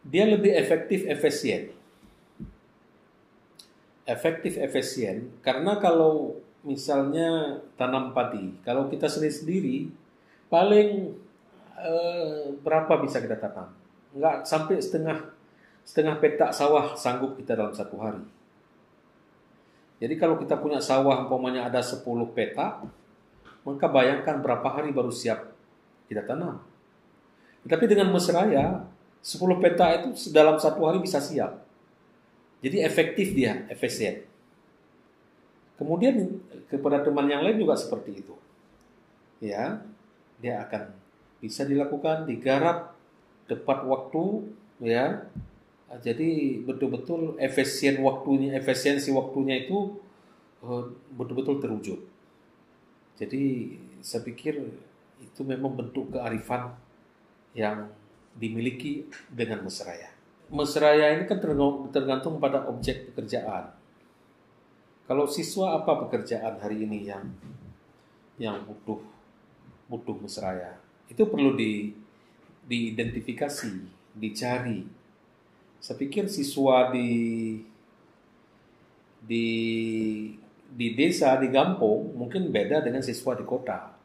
dia lebih efektif efisien. Efektif efisien karena kalau misalnya tanam padi, kalau kita sendiri-sendiri paling berapa bisa kita tanam? Enggak sampai setengah petak sawah sanggup kita dalam satu hari. Jadi kalau kita punya sawah umpamanya ada 10 petak, maka bayangkan berapa hari baru siap kita tanam. Tapi dengan mesraya 10 petak itu dalam satu hari bisa siap. Jadi efektif dia, efisien. Kemudian kepada teman yang lain juga seperti itu. Ya, dia akan bisa dilakukan, digarap tepat waktu, ya. Jadi betul-betul efisiensi waktunya itu betul-betul terwujud. Jadi saya pikir itu memang bentuk kearifan yang dimiliki dengan mesraya. Mesraya ini kan tergantung pada objek pekerjaan. Kalau siswa apa pekerjaan hari ini yang butuh mesraya? Itu perlu diidentifikasi, dicari. Saya pikir siswa di desa, di kampung mungkin beda dengan siswa di kota.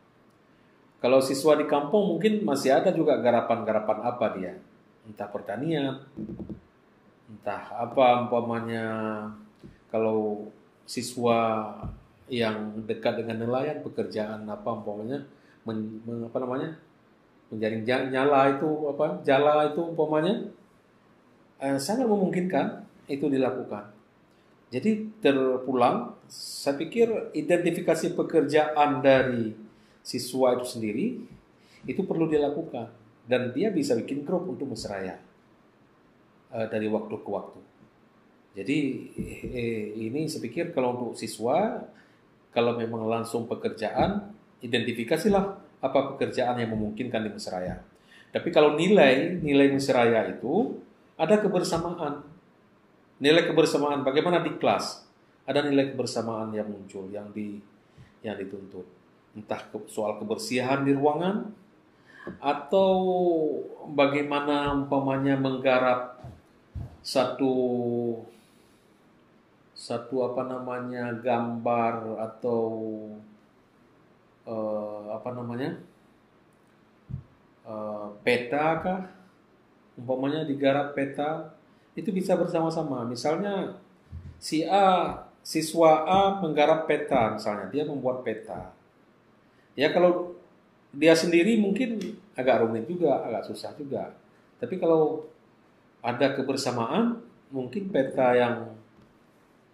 Kalau siswa di kampung mungkin masih ada juga garapan-garapan apa dia, entah pertanian, entah apa umpamanya. Kalau siswa yang dekat dengan nelayan, pekerjaan apa umpamanya menjaring jala itu umpamanya sangat memungkinkan itu dilakukan. Jadi terpulang, saya pikir identifikasi pekerjaan dari siswa itu sendiri itu perlu dilakukan dan dia bisa bikin grup untuk mesraya dari waktu ke waktu. Jadi ini saya pikir kalau untuk siswa, kalau memang langsung pekerjaan, identifikasilah apa pekerjaan yang memungkinkan di mesraya. Tapi kalau nilai mesraya itu ada kebersamaan. Nilai kebersamaan bagaimana di kelas? Ada nilai kebersamaan yang muncul yang dituntut. Entah soal kebersihan di ruangan atau bagaimana umpamanya menggarap satu gambar atau peta kah? Umpamanya digarap peta itu bisa bersama-sama. Misalnya siswa A menggarap peta, misalnya dia membuat peta. Ya kalau dia sendiri mungkin agak rumit juga, agak susah juga. Tapi kalau ada kebersamaan, mungkin peta yang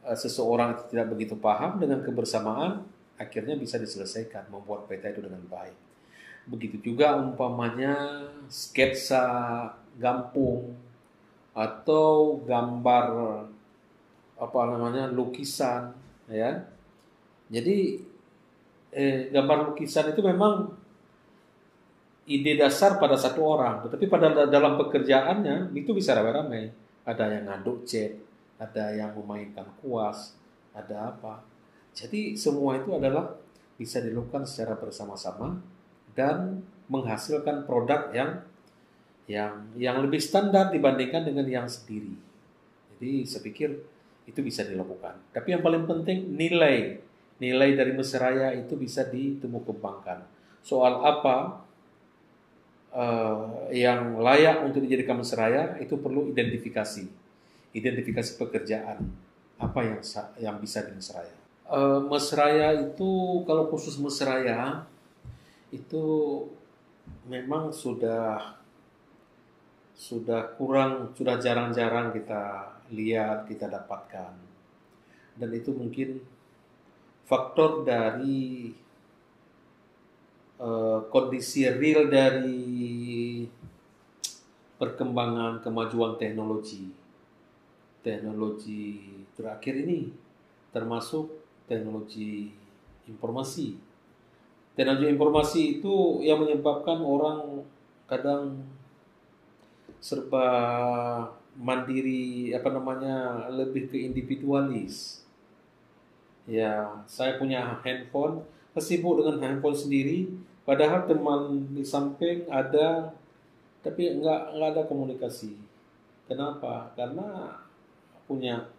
seseorang tidak begitu paham dengan kebersamaan, akhirnya bisa diselesaikan, membuat peta itu dengan baik. Begitu juga umpamanya sketsa gampung atau gambar lukisan, ya. Jadi gambar lukisan itu memang ide dasar pada satu orang, tetapi dalam pekerjaannya itu bisa ramai-ramai. Ada yang ngaduk cat, ada yang memainkan kuas, ada apa. Jadi semua itu adalah bisa dilakukan secara bersama-sama dan menghasilkan produk yang lebih standar dibandingkan dengan yang sendiri. Jadi saya pikir itu bisa dilakukan. Tapi yang paling penting nilai dari mesraya itu bisa ditemukan. Soal apa yang layak untuk dijadikan mesraya itu perlu identifikasi pekerjaan apa yang bisa dimesraya. Mesraya itu kalau khusus mesraya itu memang sudah jarang-jarang kita lihat, kita dapatkan. Dan itu mungkin faktor dari kondisi real dari perkembangan kemajuan teknologi terakhir ini, termasuk teknologi informasi. Teknologi informasi itu yang menyebabkan orang kadang serba mandiri, lebih ke individualis. Ya, saya punya handphone, sibuk dengan handphone sendiri, padahal teman di samping ada, tapi enggak ada komunikasi. Kenapa? Karena punya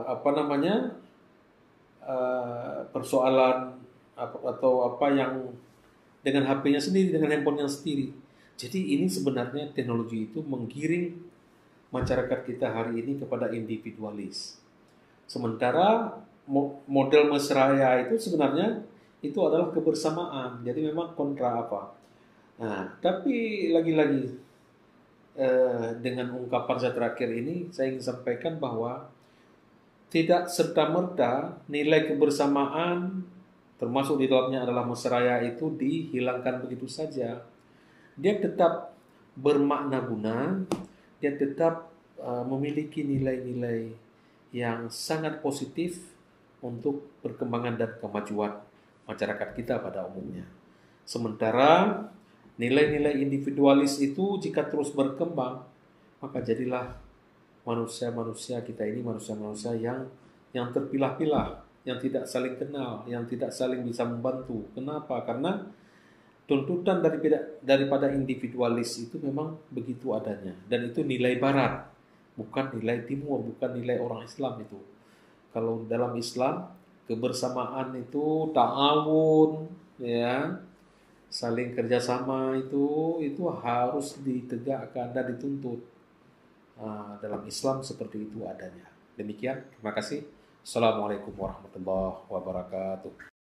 apa namanya persoalan atau apa yang dengan HP-nya sendiri, dengan handphonenya sendiri. Jadi ini sebenarnya teknologi itu menggiring masyarakat kita hari ini kepada individualis. Sementara model mesraya itu sebenarnya itu adalah kebersamaan. Jadi memang kontra apa. Nah, tapi lagi-lagi dengan ungkapan saya terakhir ini saya ingin sampaikan bahwa tidak serta-merta nilai kebersamaan termasuk di dalamnya adalah mesraya itu dihilangkan begitu saja. Dia tetap bermakna guna, dia tetap memiliki nilai-nilai yang sangat positif untuk perkembangan dan kemajuan masyarakat kita pada umumnya. Sementara nilai-nilai individualis itu jika terus berkembang, maka jadilah manusia-manusia kita ini manusia-manusia yang terpilah-pilah, yang tidak saling kenal, yang tidak saling bisa membantu. Kenapa? Karena tuntutan daripada individualis itu memang begitu adanya. Dan itu nilai barat, bukan nilai timur, bukan nilai orang Islam itu. Kalau dalam Islam, kebersamaan itu ta'awun, ya, saling kerjasama itu harus ditegakkan dan dituntut. Dalam Islam seperti itu adanya. Demikian, terima kasih. Assalamualaikum warahmatullahi wabarakatuh.